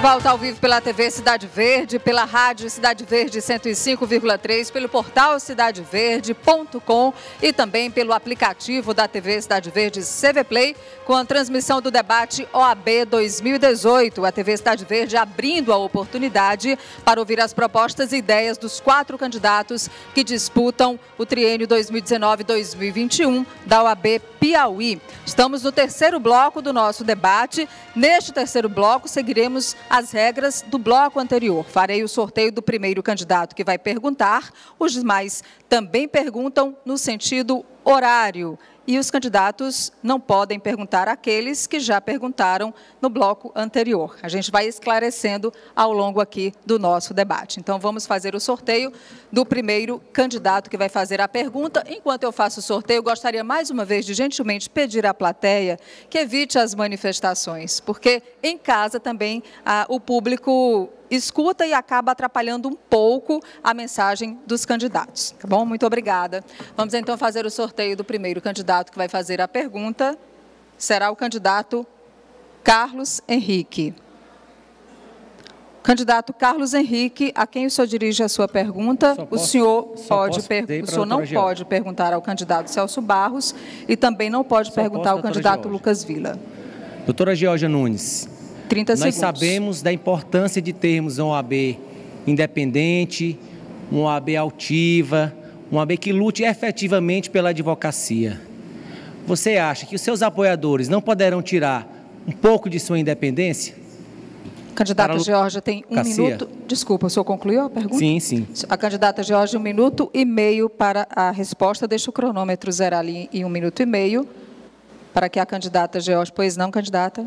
volta ao vivo pela TV Cidade Verde, pela rádio Cidade Verde 105,3, pelo portal cidadeverde.com e também pelo aplicativo da TV Cidade Verde CV Play, com a transmissão do debate OAB 2018. A TV Cidade Verde abrindo a oportunidade para ouvir as propostas e ideias dos 4 candidatos que disputam o triênio 2019-2021 da OAB Piauí. Estamos no terceiro bloco do nosso debate. Neste terceiro bloco, seguiremos as regras do bloco anterior. Farei o sorteio do primeiro candidato que vai perguntar. Os demais também perguntam no sentido horário. E os candidatos não podem perguntar àqueles que já perguntaram no bloco anterior. A gente vai esclarecendo ao longo aqui do nosso debate. Então, vamos fazer o sorteio do primeiro candidato que vai fazer a pergunta. Enquanto eu faço o sorteio, gostaria mais uma vez de gentilmente pedir à plateia que evite as manifestações, porque em casa também o público escuta e acaba atrapalhando um pouco a mensagem dos candidatos. Tá bom? Muito obrigada. Vamos então fazer o sorteio do primeiro candidato que vai fazer a pergunta. Será o candidato Carlos Henrique. Candidato Carlos Henrique, a quem o senhor dirige a sua pergunta? O senhor não pode perguntar ao candidato Celso Barros e também não pode perguntar ao candidato Lucas Vila. Doutora Georgia Nunes, 30 segundos. Nós sabemos da importância de termos uma OAB independente, uma OAB altiva, uma OAB que lute efetivamente pela advocacia. Você acha que os seus apoiadores não poderão tirar um pouco de sua independência? Candidata Georgia tem um minuto. Desculpa, o senhor concluiu a pergunta? Sim, sim. A candidata Georgia, 1 minuto e meio para a resposta. Deixa o cronômetro zerar ali em 1 minuto e meio, para que a candidata Georgia... Pois não, candidata?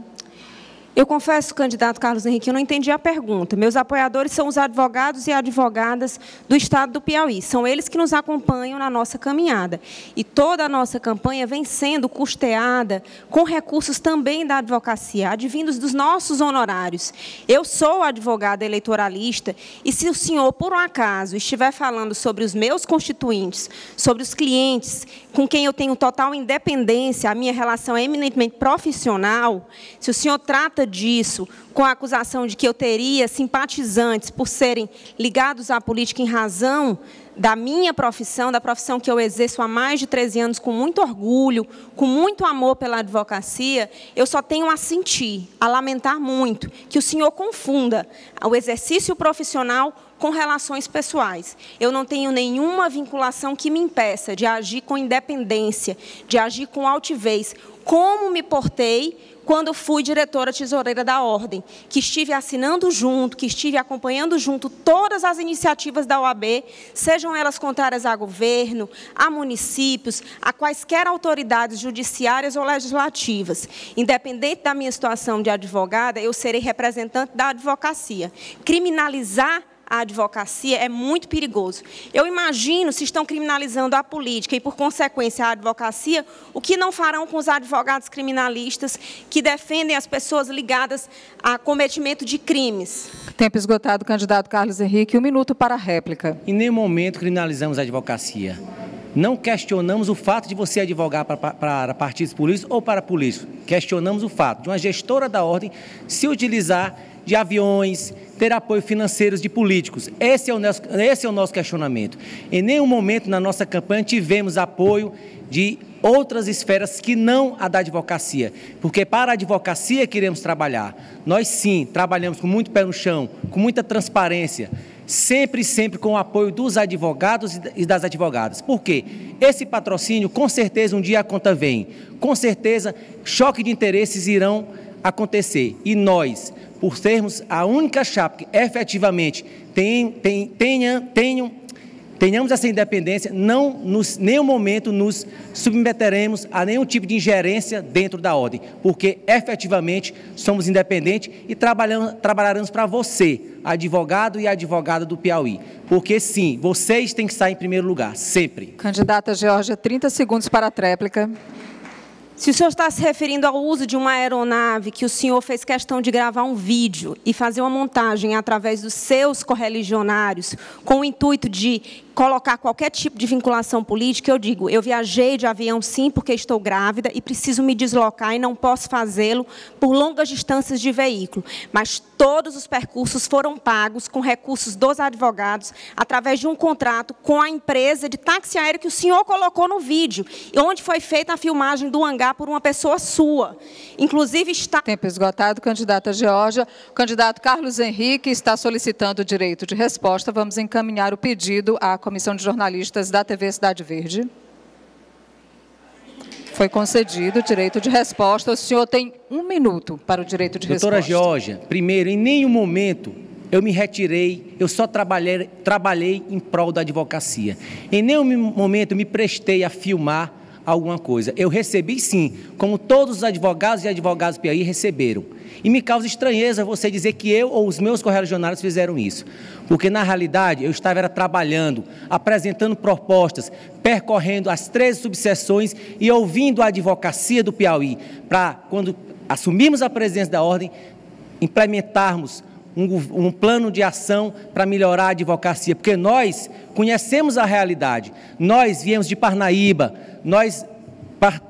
Eu confesso, candidato Carlos Henrique, eu não entendi a pergunta. Meus apoiadores são os advogados e advogadas do Estado do Piauí. São eles que nos acompanham na nossa caminhada. E toda a nossa campanha vem sendo custeada com recursos também da advocacia, advindos dos nossos honorários. Eu sou advogada eleitoralista e se o senhor, por um acaso, estiver falando sobre os meus constituintes, sobre os clientes com quem eu tenho total independência, a minha relação é eminentemente profissional, se o senhor trata disso com a acusação de que eu teria simpatizantes por serem ligados à política em razão da minha profissão, da profissão que eu exerço há mais de 13 anos com muito orgulho, com muito amor pela advocacia, eu só tenho a sentir, a lamentar muito, que o senhor confunda o exercício profissional com relações pessoais. Eu não tenho nenhuma vinculação que me impeça de agir com independência, de agir com altivez, como me portei quando fui diretora tesoureira da Ordem, que estive assinando junto, que estive acompanhando junto todas as iniciativas da OAB, sejam elas contrárias a governo, a municípios, a quaisquer autoridades judiciárias ou legislativas. Independente da minha situação de advogada, eu serei representante da advocacia. Criminalizar a advocacia é muito perigoso. Eu imagino, se estão criminalizando a política e, por consequência, a advocacia, o que não farão com os advogados criminalistas que defendem as pessoas ligadas a cometimento de crimes. Tempo esgotado, candidato Carlos Henrique. 1 minuto para a réplica. Em nenhum momento criminalizamos a advocacia. Não questionamos o fato de você advogar para partidos políticos ou para políticos. Questionamos o fato de uma gestora da Ordem se utilizar de aviões, ter apoio financeiros de políticos. Esse é o nosso questionamento. Em nenhum momento na nossa campanha tivemos apoio de outras esferas que não a da advocacia, porque para a advocacia queremos trabalhar. Nós sim, trabalhamos com muito pé no chão, com muita transparência, sempre com o apoio dos advogados e das advogadas. Por quê? Esse patrocínio, com certeza, um dia a conta vem. Com certeza, choque de interesses irão acontecer. E nós, por sermos a única chapa que efetivamente tenhamos essa independência, não em nenhum momento nos submeteremos a nenhum tipo de ingerência dentro da Ordem, porque efetivamente somos independentes e trabalharemos para você, advogado e advogada do Piauí, porque sim, vocês têm que estar em primeiro lugar, sempre. Candidata Georgia, 30 segundos para a tréplica. Se o senhor está se referindo ao uso de uma aeronave, que o senhor fez questão de gravar um vídeo e fazer uma montagem através dos seus correligionários, com o intuito de colocar qualquer tipo de vinculação política, eu digo, eu viajei de avião sim, porque estou grávida e preciso me deslocar e não posso fazê-lo por longas distâncias de veículo. Mas todos os percursos foram pagos com recursos dos advogados, através de um contrato com a empresa de táxi aéreo que o senhor colocou no vídeo, onde foi feita a filmagem do hangar por uma pessoa sua. Inclusive está... Tempo esgotado, candidata Geórgia. O candidato Carlos Henrique está solicitando o direito de resposta. Vamos encaminhar o pedido à Comissão de Jornalistas da TV Cidade Verde. Foi concedido o direito de resposta. O senhor tem 1 minuto para o direito de resposta. Doutora Geórgia, primeiro, em nenhum momento eu me retirei, eu só trabalhei em prol da advocacia. Em nenhum momento me prestei a filmar alguma coisa. Eu recebi sim, como todos os advogados e advogadas do Piauí receberam. E me causa estranheza você dizer que eu ou os meus correligionários fizeram isso. Porque, na realidade, eu estava trabalhando, apresentando propostas, percorrendo as 13 subseções e ouvindo a advocacia do Piauí, para, quando assumirmos a presidência da ordem, implementarmos um plano de ação para melhorar a advocacia, porque nós conhecemos a realidade, nós viemos de Parnaíba, nós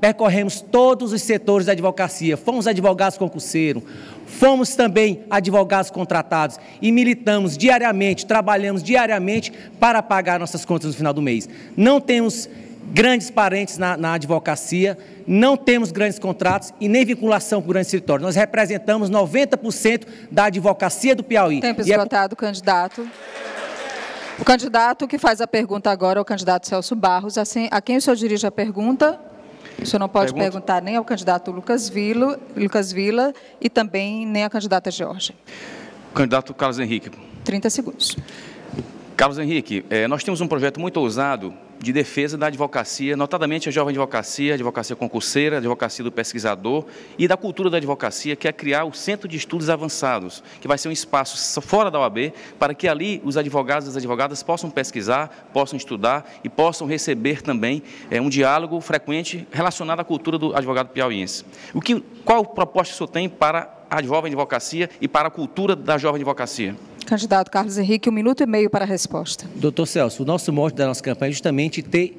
percorremos todos os setores da advocacia, fomos advogados concurseiros, fomos também advogados contratados e militamos diariamente, trabalhamos diariamente para pagar nossas contas no final do mês. Não temos grandes parentes na advocacia, não temos grandes contratos e nem vinculação com o grande escritório. Nós representamos 90% da advocacia do Piauí. Tempo esgotado, candidato. O candidato que faz a pergunta agora é o candidato Celso Barros. Assim, a quem o senhor dirige a pergunta? O senhor não pode perguntar nem ao candidato Lucas Vila e também nem à candidata Geórgia. O candidato Carlos Henrique. 30 segundos. Carlos Henrique, nós temos um projeto muito ousado de defesa da advocacia, notadamente a jovem advocacia, a advocacia concurseira, a advocacia do pesquisador e da cultura da advocacia, que é criar o Centro de Estudos Avançados, que vai ser um espaço fora da OAB, para que ali os advogados e as advogadas possam pesquisar, possam estudar e possam receber também um diálogo frequente relacionado à cultura do advogado piauiense. Qual proposta o senhor tem para a jovem advocacia e para a cultura da jovem advocacia? Candidato Carlos Henrique, 1 minuto e meio para a resposta. Doutor Celso, o nosso mote da nossa campanha é justamente ter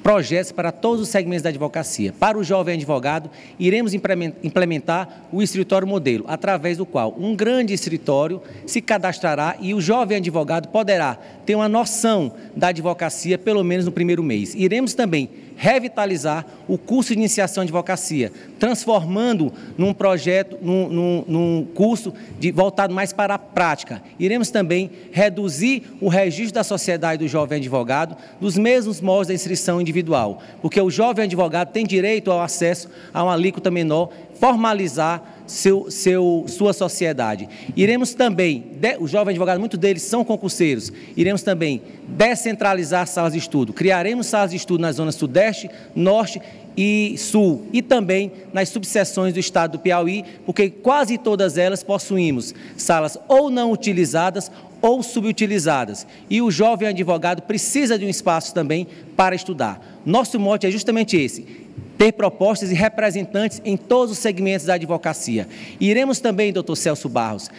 projetos para todos os segmentos da advocacia. Para o jovem advogado, iremos implementar o escritório modelo, através do qual um grande escritório se cadastrará e o jovem advogado poderá ter uma noção da advocacia, pelo menos no primeiro mês. Iremos também revitalizar o curso de iniciação em advocacia, transformando num projeto, num curso voltado mais para a prática. Iremos também reduzir o registro da sociedade do jovem advogado dos mesmos moldes da inscrição individual, porque o jovem advogado tem direito ao acesso a uma alíquota menor, formalizar sua sociedade. Iremos também, os jovens advogados, muitos deles são concurseiros, iremos também descentralizar salas de estudo, criaremos salas de estudo nas zonas Sudeste, Norte e Sul, e também nas subseções do estado do Piauí, porque quase todas elas possuímos salas ou não utilizadas ou subutilizadas, e o jovem advogado precisa de um espaço também para estudar. Nosso mote é justamente esse: ter propostas e representantes em todos os segmentos da advocacia. E iremos também, doutor Celso Barros,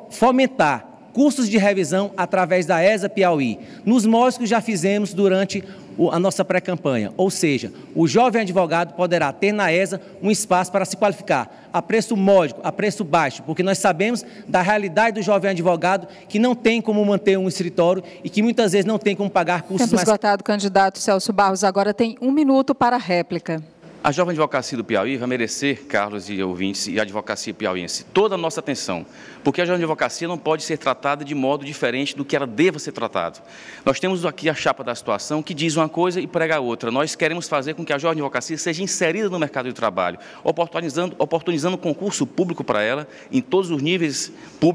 fomentar cursos de revisão através da ESA Piauí, nos moldes que já fizemos durante a nossa pré-campanha. Ou seja, o jovem advogado poderá ter na ESA um espaço para se qualificar a preço módico, a preço baixo, porque nós sabemos da realidade do jovem advogado que não tem como manter um escritório e que muitas vezes não tem como pagar custos mais... Tempo esgotado, candidato Celso Barros. Agora tem 1 minuto para a réplica. A jovem advocacia do Piauí vai merecer, Carlos e ouvintes, e a advocacia piauiense, toda a nossa atenção, porque a jovem advocacia não pode ser tratada de modo diferente do que ela deva ser tratada. Nós temos aqui a chapa da situação que diz uma coisa e prega outra. Nós queremos fazer com que a jovem advocacia seja inserida no mercado de trabalho, oportunizando concurso público para ela, em todos os níveis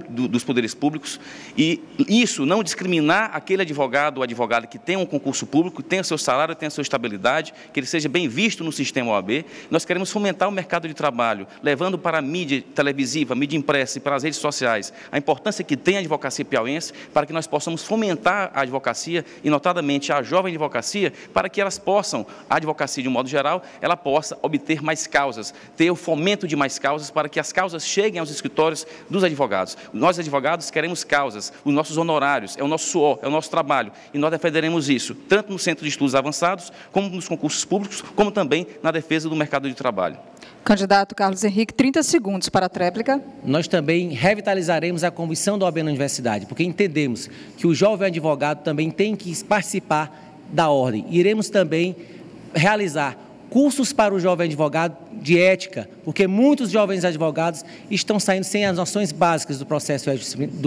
dos poderes públicos, e isso não discriminar aquele advogado ou advogada que tem um concurso público, tenha seu salário, tenha sua estabilidade, que ele seja bem visto no sistema OAB. Nós queremos fomentar o mercado de trabalho, levando para a mídia televisiva, a mídia impressa e para as redes sociais a importância que tem a advocacia piauiense, para que nós possamos fomentar a advocacia e, notadamente, a jovem advocacia, para que elas possam, a advocacia de um modo geral, ela possa obter mais causas, ter o fomento de mais causas, para que as causas cheguem aos escritórios dos advogados. Nós, advogados, queremos causas, os nossos honorários, é o nosso suor, é o nosso trabalho, e nós defenderemos isso, tanto no Centro de Estudos Avançados, como nos concursos públicos, como também na defesa do mercado de trabalho. Candidato Carlos Henrique, 30 segundos para a tréplica. Nós também revitalizaremos a comissão da OAB na universidade, porque entendemos que o jovem advogado também tem que participar da ordem. Iremos também realizar cursos para o jovem advogado de ética, porque muitos jovens advogados estão saindo sem as noções básicas do processo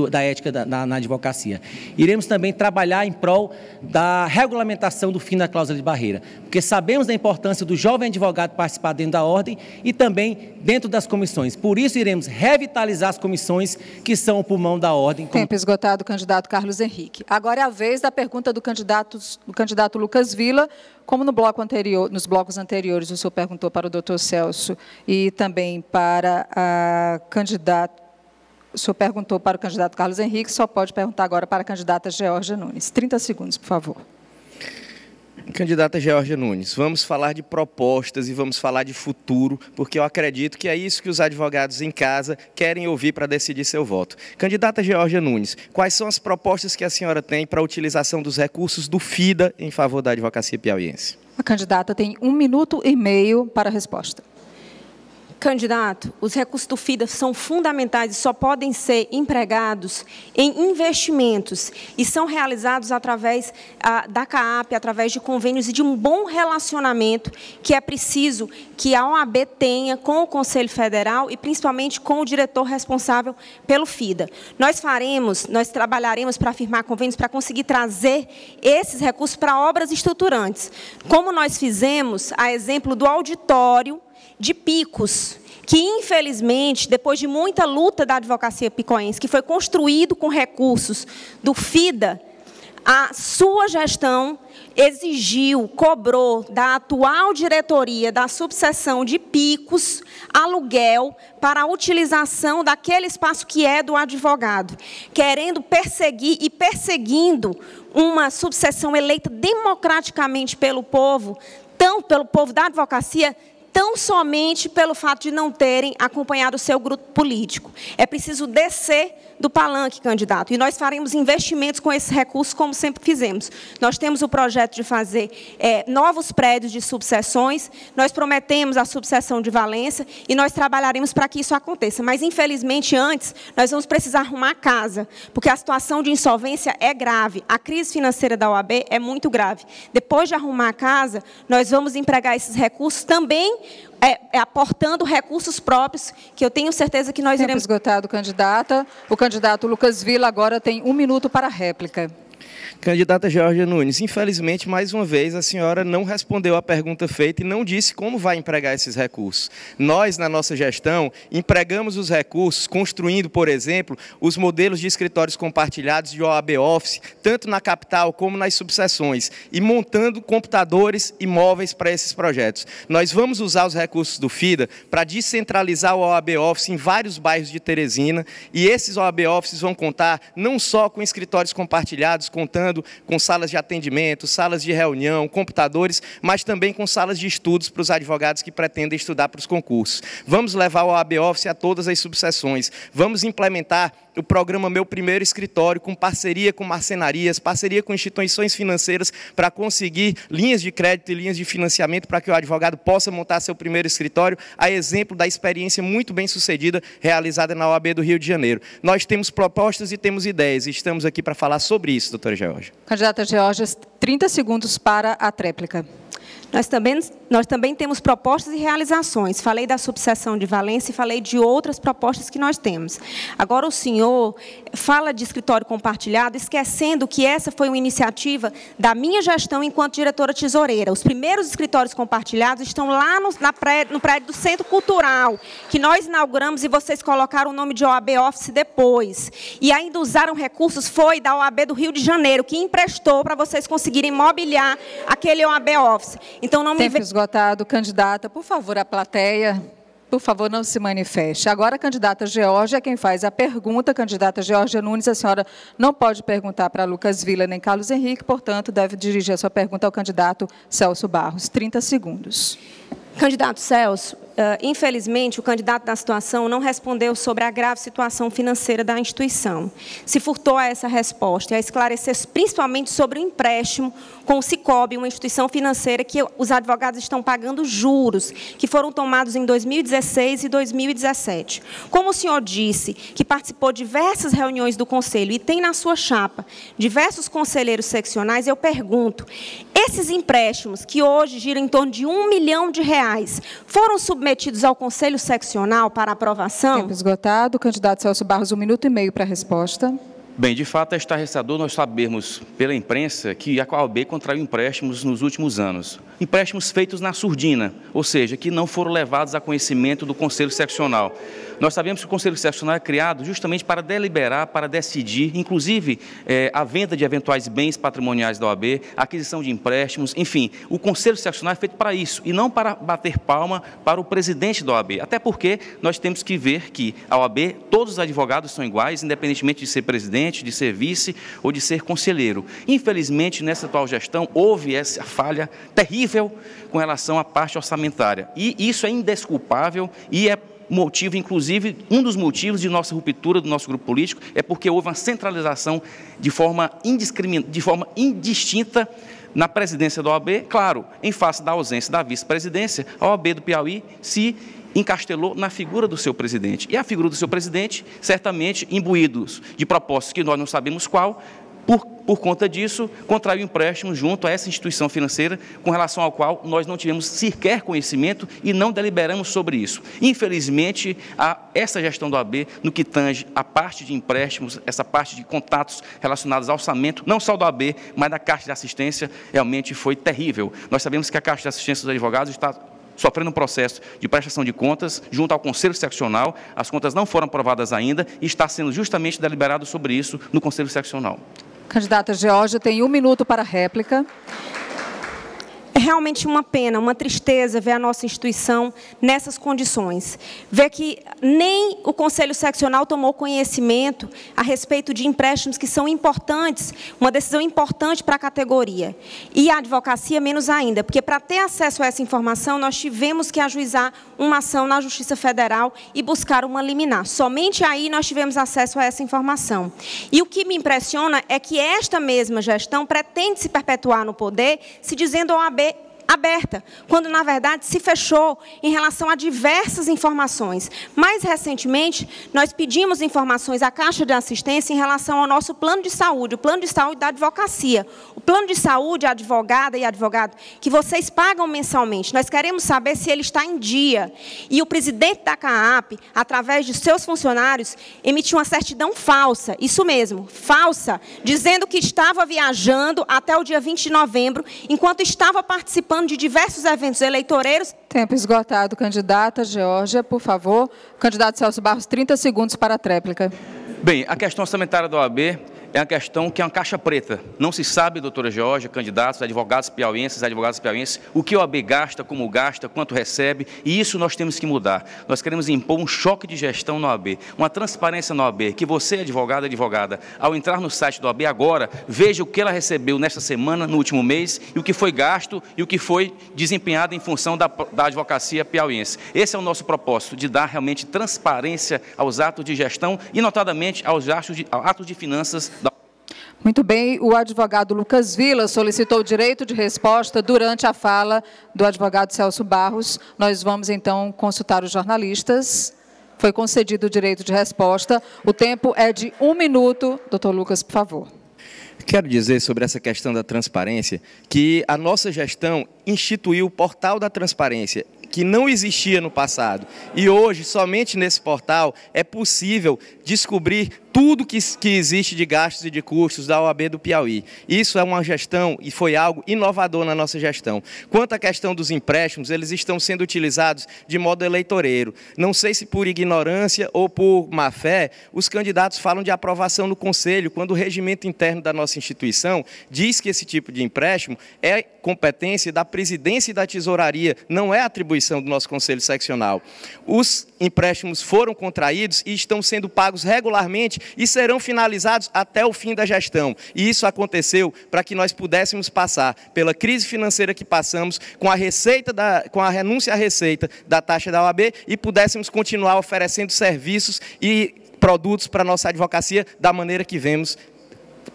da ética na advocacia. Iremos também trabalhar em prol da regulamentação do fim da cláusula de barreira, porque sabemos da importância do jovem advogado participar dentro da ordem e também dentro das comissões. Por isso, iremos revitalizar as comissões que são o pulmão da ordem. Tempo esgotado, candidato Carlos Henrique. Agora é a vez da pergunta do candidato Lucas Villa. Como no bloco anterior, nos blocos anteriores, o senhor perguntou para o doutor Celso e também para a candidata, o senhor perguntou para o candidato Carlos Henrique, só pode perguntar agora para a candidata Georgia Nunes. 30 segundos, por favor. Candidata Georgia Nunes, vamos falar de propostas e vamos falar de futuro, porque eu acredito que é isso que os advogados em casa querem ouvir para decidir seu voto. Candidata Georgia Nunes, quais são as propostas que a senhora tem para a utilização dos recursos do FIDA em favor da advocacia piauiense? A candidata tem 1 minuto e meio para a resposta. Candidato, os recursos do FIDA são fundamentais e só podem ser empregados em investimentos e são realizados através da CAAP, através de convênios e de um bom relacionamento que é preciso que a OAB tenha com o Conselho Federal e principalmente com o diretor responsável pelo FIDA. Nós trabalharemos para firmar convênios para conseguir trazer esses recursos para obras estruturantes, como nós fizemos, a exemplo do auditório de Picos, que, infelizmente, depois de muita luta da advocacia picoense, que foi construído com recursos do FIDA, a sua gestão exigiu, cobrou da atual diretoria da subseção de Picos aluguel para a utilização daquele espaço que é do advogado, querendo perseguir e perseguindo uma subseção eleita democraticamente pelo povo, tão pelo povo da advocacia, tão somente pelo fato de não terem acompanhado o seu grupo político. É preciso descer do palanque, candidato, e nós faremos investimentos com esses recursos, como sempre fizemos. Nós temos o projeto de fazer novos prédios de subseções, nós prometemos a subseção de Valença, e nós trabalharemos para que isso aconteça. Mas, infelizmente, antes, nós vamos precisar arrumar a casa, porque a situação de insolvência é grave, a crise financeira da OAB é muito grave. Depois de arrumar a casa, nós vamos empregar esses recursos também aportando recursos próprios, que eu tenho certeza que nós iremos... Tempo esgotado, candidata. O candidato Lucas Villa agora tem 1 minuto para a réplica. Candidata Georgia Nunes, infelizmente, mais uma vez, a senhora não respondeu à pergunta feita e não disse como vai empregar esses recursos. Nós, na nossa gestão, empregamos os recursos construindo, por exemplo, os modelos de escritórios compartilhados de OAB Office, tanto na capital como nas subseções, e montando computadores e móveis para esses projetos. Nós vamos usar os recursos do FIDA para descentralizar o OAB Office em vários bairros de Teresina, e esses OAB Offices vão contar não só com escritórios compartilhados, contando com salas de atendimento, salas de reunião, computadores, mas também com salas de estudos para os advogados que pretendem estudar para os concursos. Vamos levar o OAB Office a todas as subseções. Vamos implementar o programa Meu Primeiro Escritório, com parceria com marcenarias, parceria com instituições financeiras, para conseguir linhas de crédito e linhas de financiamento para que o advogado possa montar seu primeiro escritório, a exemplo da experiência muito bem sucedida realizada na OAB do Rio de Janeiro. Nós temos propostas e temos ideias, e estamos aqui para falar sobre isso, doutora Georgia. Candidata Georgia, 30 segundos para a tréplica. Nós também temos propostas e realizações. Falei da subseção de Valença e falei de outras propostas que nós temos. Agora, o senhor fala de escritório compartilhado, esquecendo que essa foi uma iniciativa da minha gestão enquanto diretora tesoureira. Os primeiros escritórios compartilhados estão lá no prédio do Centro Cultural, que nós inauguramos, e vocês colocaram o nome de OAB Office depois. E ainda usaram recursos, foi da OAB do Rio de Janeiro, que emprestou para vocês conseguirem mobiliar aquele OAB Office. Então, não me... Tempo esgotado. Candidata, por favor, a plateia, por favor, não se manifeste. Agora, a candidata Georgia é quem faz a pergunta. Candidata Georgia Nunes, a senhora não pode perguntar para Lucas Vila nem Carlos Henrique, portanto, deve dirigir a sua pergunta ao candidato Celso Barros. 30 segundos. Candidato Celso, infelizmente, o candidato da situação não respondeu sobre a grave situação financeira da instituição. Se furtou a essa resposta e a esclarecer principalmente sobre o empréstimo com o Sicob, uma instituição financeira que os advogados estão pagando juros, que foram tomados em 2016 e 2017. Como o senhor disse, que participou de diversas reuniões do Conselho e tem na sua chapa diversos conselheiros seccionais, eu pergunto, esses empréstimos, que hoje giram em torno de R$1 milhão, foram submetidos ao Conselho Seccional para aprovação? Tempo esgotado. Candidato Celso Barros, 1 minuto e meio para a resposta. Bem, de fato, é estarrecedor nós sabemos pela imprensa que a OAB contraiu empréstimos nos últimos anos. Empréstimos feitos na surdina, ou seja, que não foram levados a conhecimento do Conselho Seccional. Nós sabemos que o Conselho Seccional é criado justamente para deliberar, para decidir, inclusive a venda de eventuais bens patrimoniais da OAB, a aquisição de empréstimos, enfim, o Conselho Seccional é feito para isso e não para bater palma para o presidente da OAB. Até porque nós temos que ver que a OAB, todos os advogados são iguais, independentemente de ser presidente, de ser vice ou de ser conselheiro. Infelizmente, nessa atual gestão, houve essa falha terrível com relação à parte orçamentária. E isso é indesculpável e é motivo, inclusive, um dos motivos de nossa ruptura do nosso grupo político é porque houve uma centralização de forma indistinta na presidência da OAB. Claro, em face da ausência da vice-presidência, a OAB do Piauí se encastelou na figura do seu presidente. E a figura do seu presidente, certamente, imbuídos de propósitos que nós não sabemos qual, por conta disso, contraiu empréstimo junto a essa instituição financeira, com relação ao qual nós não tivemos sequer conhecimento e não deliberamos sobre isso. Infelizmente, essa gestão do OAB, no que tange a parte de empréstimos, essa parte de contatos relacionados ao orçamento, não só da OAB, mas da Caixa de Assistência, realmente foi terrível. Nós sabemos que a Caixa de Assistência dos Advogados está sofrendo um processo de prestação de contas junto ao Conselho Seccional. As contas não foram aprovadas ainda e está sendo justamente deliberado sobre isso no Conselho Seccional. Candidata Georgia, tem 1 minuto para a réplica. É realmente uma pena, uma tristeza ver a nossa instituição nessas condições. Ver que nem o Conselho Seccional tomou conhecimento a respeito de empréstimos que são importantes, uma decisão importante para a categoria. E a advocacia menos ainda, porque para ter acesso a essa informação, nós tivemos que ajuizar uma ação na Justiça Federal e buscar uma liminar. Somente aí nós tivemos acesso a essa informação. E o que me impressiona é que esta mesma gestão pretende se perpetuar no poder, se dizendo ao OAB aberta, quando, na verdade, se fechou em relação a diversas informações. Mais recentemente, nós pedimos informações à Caixa de Assistência em relação ao nosso plano de saúde, o plano de saúde da advocacia. O plano de saúde, advogada e advogado, que vocês pagam mensalmente. Nós queremos saber se ele está em dia. E o presidente da CAAP, através de seus funcionários, emitiu uma certidão falsa, isso mesmo, falsa, dizendo que estava viajando até o dia 20 de novembro, enquanto estava participando de diversos eventos eleitoreiros. Tempo esgotado. Candidata Georgia, por favor. Candidato Celso Barros, 30 segundos para a tréplica. Bem, a questão orçamentária da OAB é uma questão que é uma caixa preta. Não se sabe, doutora Georgia, candidatos, advogados piauienses, o que a OAB gasta, como gasta, quanto recebe, e isso nós temos que mudar. Nós queremos impor um choque de gestão na OAB, uma transparência na OAB, que você, advogada, ao entrar no site da OAB agora, veja o que ela recebeu nesta semana, no último mês, e o que foi gasto e o que foi desempenhado em função da advocacia piauiense. Esse é o nosso propósito, de dar realmente transparência aos atos de gestão e, notadamente, aos atos de finanças. Muito bem, o advogado Lucas Vila solicitou o direito de resposta durante a fala do advogado Celso Barros. Nós vamos, então, consultar os jornalistas. Foi concedido o direito de resposta. O tempo é de 1 minuto. Doutor Lucas, por favor. Quero dizer sobre essa questão da transparência que a nossa gestão instituiu o Portal da Transparência, que não existia no passado. E hoje, somente nesse portal, é possível descobrir tudo que existe de gastos e de custos da OAB do Piauí. Isso é uma gestão e foi algo inovador na nossa gestão. Quanto à questão dos empréstimos, eles estão sendo utilizados de modo eleitoreiro. Não sei se por ignorância ou por má fé, os candidatos falam de aprovação no Conselho, quando o regimento interno da nossa instituição diz que esse tipo de empréstimo é competência da presidência e da tesouraria, não é atribuição do nosso Conselho Seccional. Os empréstimos foram contraídos e estão sendo pagos regularmente e serão finalizados até o fim da gestão. E isso aconteceu para que nós pudéssemos passar pela crise financeira que passamos, com a renúncia à receita da taxa da OAB e pudéssemos continuar oferecendo serviços e produtos para a nossa advocacia da maneira que vemos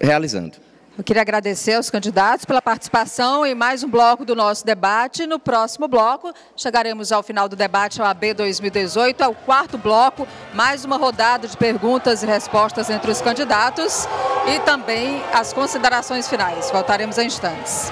realizando. Eu queria agradecer aos candidatos pela participação em mais um bloco do nosso debate. No próximo bloco, chegaremos ao final do debate OAB 2018, ao quarto bloco, mais uma rodada de perguntas e respostas entre os candidatos e também as considerações finais. Voltaremos em instantes.